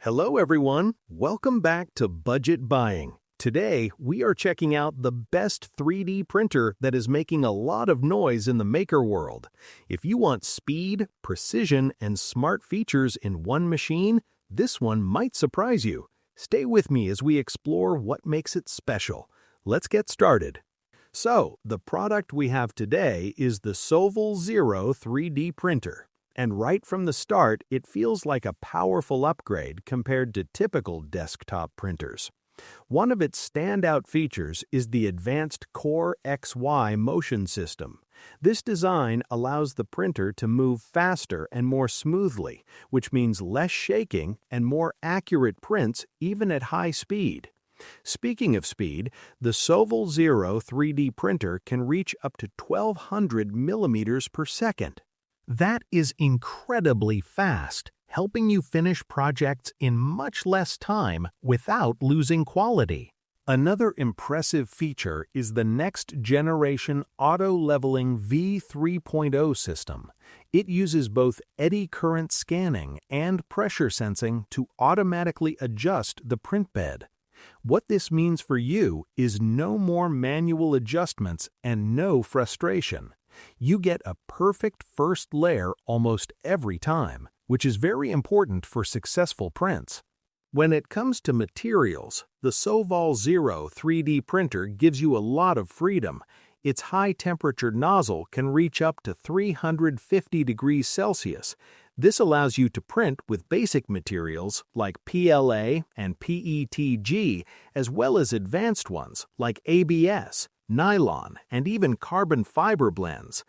Hello everyone, welcome back to Budget Buying. Today, we are checking out the best 3D printer that is making a lot of noise in the maker world. If you want speed, precision, and smart features in one machine, this one might surprise you. Stay with me as we explore what makes it special. Let's get started. So, the product we have today is the Sovol Zero 3D printer. And right from the start, it feels like a powerful upgrade compared to typical desktop printers. One of its standout features is the advanced Core XY motion system. This design allows the printer to move faster and more smoothly, which means less shaking and more accurate prints even at high speed. Speaking of speed, the Sovol Zero 3D printer can reach up to 1200 millimeters per second. That is incredibly fast, helping you finish projects in much less time without losing quality. Another impressive feature is the next-generation auto-leveling V3.0 system. It uses both eddy current scanning and pressure sensing to automatically adjust the print bed. What this means for you is no more manual adjustments and no frustration. You get a perfect first layer almost every time, which is very important for successful prints. When it comes to materials, the Sovol Zero 3D printer gives you a lot of freedom. Its high-temperature nozzle can reach up to 350 degrees Celsius. This allows you to print with basic materials like PLA and PETG, as well as advanced ones like ABS, nylon, and even carbon fiber blends.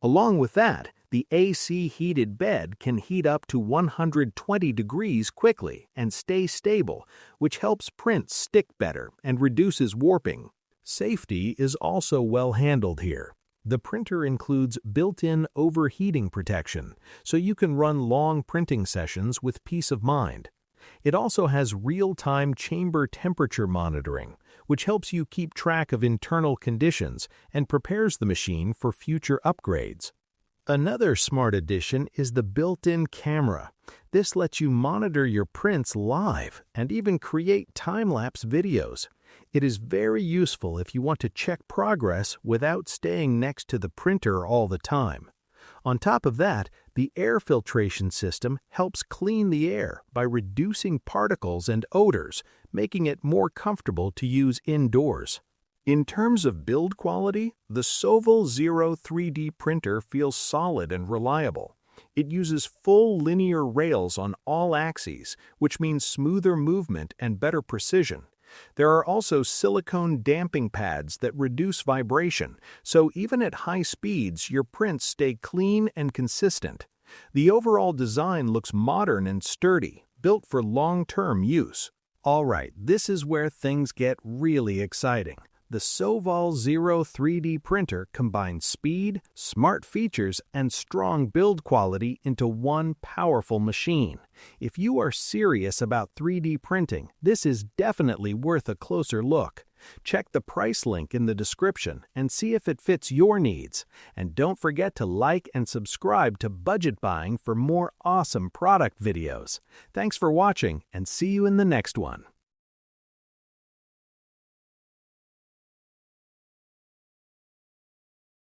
Along with that, the AC heated bed can heat up to 120 degrees quickly and stay stable, which helps prints stick better and reduces warping. Safety is also well handled here. The printer includes built-in overheating protection, so you can run long printing sessions with peace of mind. It also has real-time chamber temperature monitoring, which helps you keep track of internal conditions and prepares the machine for future upgrades. Another smart addition is the built-in camera. This lets you monitor your prints live and even create time-lapse videos. It is very useful if you want to check progress without staying next to the printer all the time. On top of that, the air filtration system helps clean the air by reducing particles and odors, making it more comfortable to use indoors. In terms of build quality, the Sovol Zero 3D printer feels solid and reliable. It uses full linear rails on all axes, which means smoother movement and better precision. There are also silicone damping pads that reduce vibration, so even at high speeds, your prints stay clean and consistent. The overall design looks modern and sturdy, built for long-term use. All right, this is where things get really exciting. The Sovol Zero 3D printer combines speed, smart features, and strong build quality into one powerful machine. If you are serious about 3D printing, this is definitely worth a closer look. Check the price link in the description and see if it fits your needs. And don't forget to like and subscribe to Budget Buying for more awesome product videos. Thanks for watching, and see you in the next one.